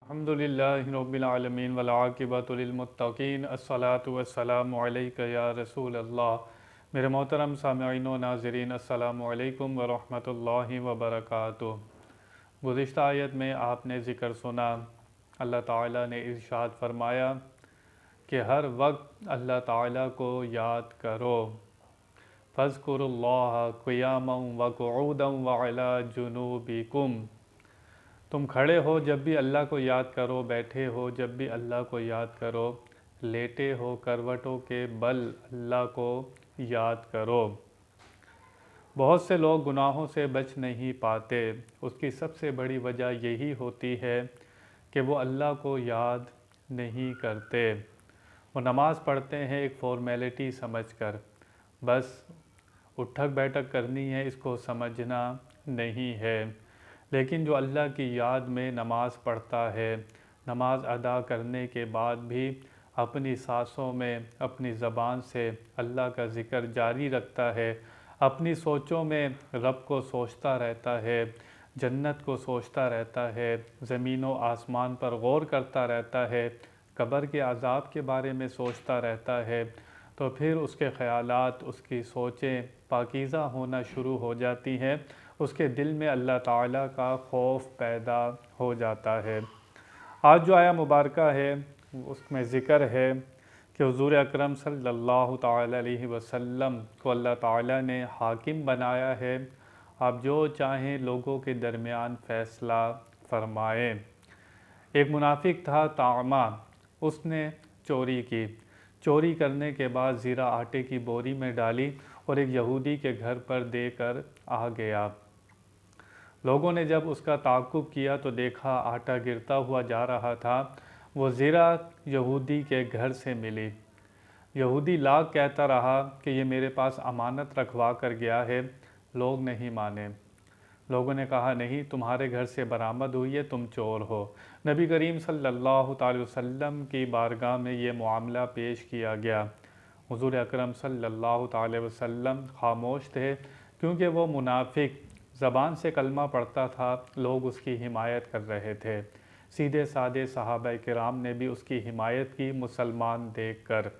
अल्हम्दुलिल्लाहि रब्बिल आलमीन वल आक़िबतु लिल मुत्तक़ीन अस्सलातु वस्सलामु अलैका या रसूल अल्लाह। मेरे मोहतरम सामिईन व नाज़रीन, अस्सलामु अलैकुम व रहमतुल्लाहि व बरकातुहू। गुज़िश्ता आयत में आपने ज़िक्र सुना, अल्लाह ताला ने इरशाद फरमाया कि हर वक्त अल्लाह ताला को याद करो। फ़ज़्कुरुल्लाह क़ियामन व क़ुऊदन व अला जुनूबिकुम। तुम खड़े हो जब भी अल्लाह को याद करो, बैठे हो जब भी अल्लाह को याद करो, लेटे हो करवटों के बल अल्लाह को याद करो। बहुत से लोग गुनाहों से बच नहीं पाते। उसकी सबसे बड़ी वजह यही होती है कि वो अल्लाह को याद नहीं करते। वो नमाज़ पढ़ते हैं एक फ़ॉर्मेलिटी समझकर, बस उठक बैठक करनी है, इसको समझना नहीं है। लेकिन जो अल्लाह की याद में नमाज़ पढ़ता है, नमाज अदा करने के बाद भी अपनी सांसों में अपनी ज़बान से अल्लाह का ज़िक्र जारी रखता है, अपनी सोचों में रब को सोचता रहता है, जन्नत को सोचता रहता है, ज़मीन व आसमान पर गौर करता रहता है, कब्र के अज़ाब के बारे में सोचता रहता है, तो फिर उसके ख़यालात, उसकी सोचें पाकीज़ा होना शुरू हो जाती हैं। उसके दिल में अल्लाह ताला का खौफ पैदा हो जाता है। आज जो आया मुबारका है उसमें ज़िक्र है कि हुज़ूर अकरम सल्लल्लाहु ताला अलैहि वसल्लम को अल्लाह ताला ने हाकिम बनाया है। आप जो चाहें लोगों के दरमियान फ़ैसला फ़रमाएँ। एक मुनाफिक था तामा, उसने चोरी की। चोरी करने के बाद ज़ीरा आटे की बोरी में डाली और एक यहूदी के घर पर देकर आ गया। लोगों ने जब उसका ताक़ुब किया तो देखा आटा गिरता हुआ जा रहा था। वो ज़ीरा यहूदी के घर से मिली। यहूदी लाख कहता रहा कि ये मेरे पास अमानत रखवा कर गया है। लोग नहीं माने। लोगों ने कहा नहीं, तुम्हारे घर से बरामद हुई है, तुम चोर हो। नबी करीम सल्लल्लाहु अलैहि वसल्लम की बारगाह में ये मामला पेश किया गया। हुज़ूर अकरम सल्लल्लाहु अलैहि वसल्लम खामोश थे, क्योंकि वो मुनाफिक ज़बान से कलमा पढ़ता था, लोग उसकी हिमायत कर रहे थे। सीधे साधे सहाबा किराम ने भी उसकी हिमायत की मुसलमान देखकर।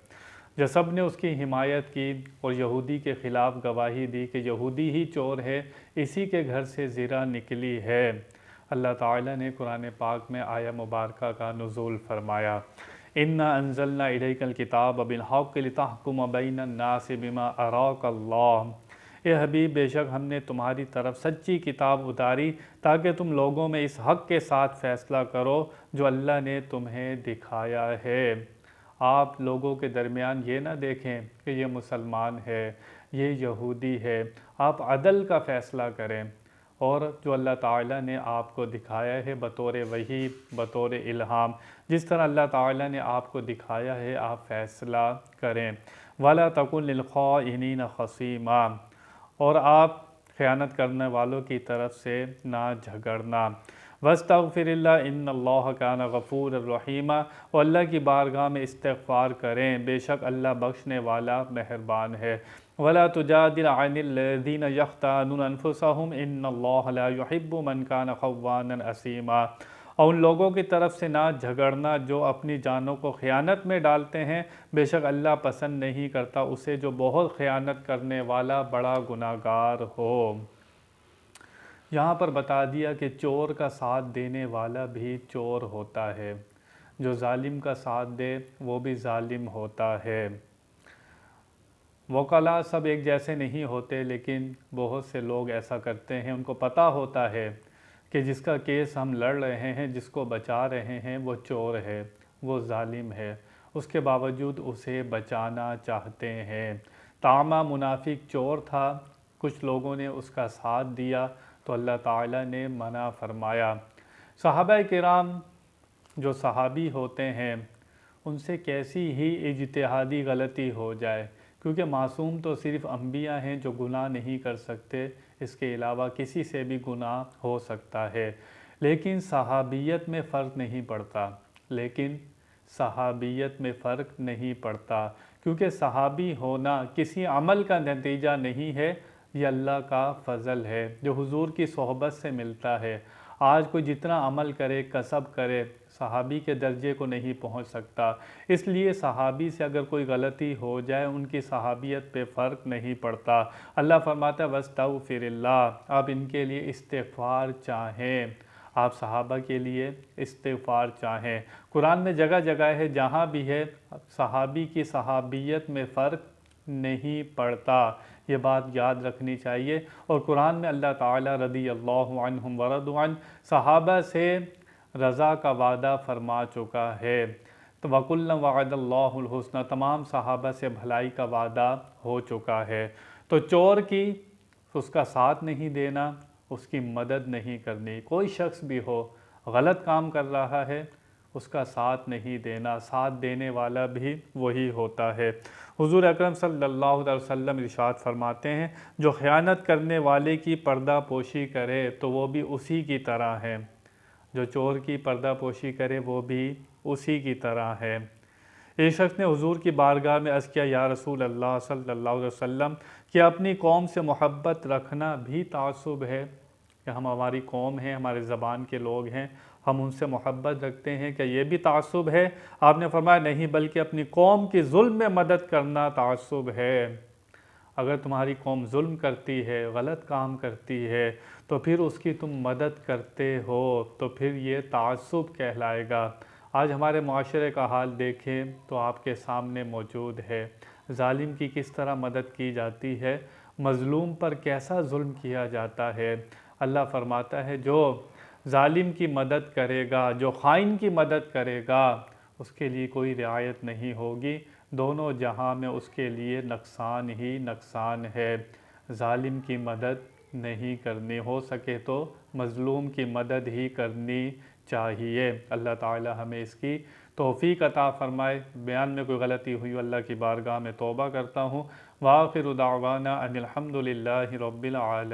जब सब ने उसकी हिमायत की और यहूदी के ख़िलाफ़ गवाही दी कि यहूदी ही चोर है, इसी के घर से ज़ीरा निकली है, अल्लाह ताला ने कुरान पाक में आया मुबारका का नुज़ूल फरमाया। इन्ना अंज़लना इलैकल किताब बिल हक़्क़ि लितहकुम बैनन नासि बिमा अराकल्लाह। ए हबीब, बेशक हमने तुम्हारी तरफ सच्ची किताब उतारी ताकि तुम लोगों में इस हक़ के साथ फ़ैसला करो जो अल्लाह ने तुम्हें दिखाया है। आप लोगों के दरमियान ये ना देखें कि ये मुसलमान है, ये यहूदी है। आप अदल का फ़ैसला करें और जो अल्लाह ताला ने आपको दिखाया है बतौर वही, बतौर इल्हाम, जिस तरह अल्लाह ताला ने आपको दिखाया है आप फ़ैसला करें। वला तकुन लिल ख़ाइनीन ख़सीमा, और आप ख़यानत करने वालों की तरफ से ना झगड़ना। वस्तग़फ़िरिल्लाह इन्नल्लाह कान गफ़ूरर रहीमा, और अल्लाह की बारगाह में इस्तिग़फ़ार करें, बेशक अल्लाह बख्शने वाला मेहरबान है। वला तुजादिल अनिल्लज़ीना यख़्तानून अनफ़ुसहुम इन्नल्लाह ला युहिब्बु मन कान ख़व्वानन असीमा, और उन लोगों की तरफ से ना झगड़ना जो अपनी जानों को ख़यानत में डालते हैं, बेशक अल्लाह पसंद नहीं करता उसे जो बहुत ख़यानत करने वाला बड़ा गुनाहगार हो। यहाँ पर बता दिया कि चोर का साथ देने वाला भी चोर होता है, जो ज़ालिम का साथ दे वो भी ज़ालिम होता है। वकला सब एक जैसे नहीं होते, लेकिन बहुत से लोग ऐसा करते हैं। उनको पता होता है कि जिसका केस हम लड़ रहे हैं, जिसको बचा रहे हैं, वो चोर है, वो ज़ालिम है, उसके बावजूद उसे बचाना चाहते हैं। तामा मुनाफिक चोर था, कुछ लोगों ने उसका साथ दिया तो अल्लाह ताला ने मना फरमाया। सहाबा किराम जो सहाबी होते हैं उनसे कैसी ही इज्तिहादी गलती हो जाए, क्योंकि मासूम तो सिर्फ़ अम्बिया हैं जो गुनाह नहीं कर सकते, इसके अलावा किसी से भी गुनाह हो सकता है। लेकिन सहाबियत में फ़र्क नहीं पड़ता, लेकिन सहाबियत में फ़र्क नहीं पड़ता, क्योंकि सहाबी होना किसी अमल का नतीजा नहीं है, ये अल्लाह का फ़ज़ल है जो हुजूर की सोहबत से मिलता है। आज कोई जितना अमल करे, कसब करे, सहाबी के दर्जे को नहीं पहुंच सकता। इसलिए सहाबी से अगर कोई गलती हो जाए उनकी सहाबियत पे फ़र्क नहीं पड़ता। अल्लाह फरमाता वस्तगफिरुल्लाह, आप इनके लिए इस्तिग़फ़ार चाहें, आप सहाबा के लिए इस्तिग़फ़ार चाहें। कुरान में जगह जगह है जहाँ भी है सहाबी की सहाबियत में फ़र्क नहीं पड़ता, ये बात याद रखनी चाहिए। और कुरान में अल्लाह ताला रज़ियल्लाहु अन्हुम व रज़ू अन सहाबा से रज़ा का वादा फरमा चुका है। तो वकुल्लन वअदल्लाहुल हुस्ना, तमाम सहाबा से भलाई का वादा हो चुका है। तो चोर की उसका साथ नहीं देना, उसकी मदद नहीं करनी। कोई शख्स भी हो गलत काम कर रहा है, उसका साथ नहीं देना, साथ देने वाला भी वही होता है। हुज़ूर अकरम सल्लल्लाहु अलैहि वसल्लम इरशाद फरमाते हैं, जो ख़यानत करने वाले की पर्दा पोशी करे तो वो भी उसी की तरह है, जो चोर की पर्दा पोशी करे वो भी उसी की तरह है। एक शख्स ने हुजूर की बारगाह में अर्ज़ किया, या रसूल अल्लाह सल्लल्लाहु अलैहि वसल्लम, कि अपनी कौम से मोहब्बत रखना भी तासुब है? कि हम हमारी कौम है, हमारे ज़बान के लोग हैं, हम उनसे मोहब्बत रखते हैं, क्या ये भी तासुब है? आपने फरमाया नहीं, बल्कि अपनी कौम की जुल्म में मदद करना तासुब है। अगर तुम्हारी कौम जुल्म करती है, गलत काम करती है, तो फिर उसकी तुम मदद करते हो, तो फिर ये तासुब कहलाएगा। आज हमारे माशरे का हाल देखें तो आपके सामने मौजूद है। जालिम की किस तरह मदद की जाती है, मज़लूम पर कैसा जुल्म किया जाता है। अल्लाह फरमाता है, जो जालिम की मदद करेगा, जो ख़ाइन की मदद करेगा, उसके लिए कोई रियायत नहीं होगी, दोनों जहां में उसके लिए नुकसान ही नुकसान है। जालिम की मदद नहीं करनी, हो सके तो मज़लूम की मदद ही करनी चाहिए। अल्लाह ताला हमें इसकी तौफ़ीक अता फ़रमाए। बयान में कोई गलती हुई अल्लाह की बारगाह में तौबा करता हूँ। व आखिरु दावाना अनिल हम्दुलिल्लाहि रब्बिल आलमीन।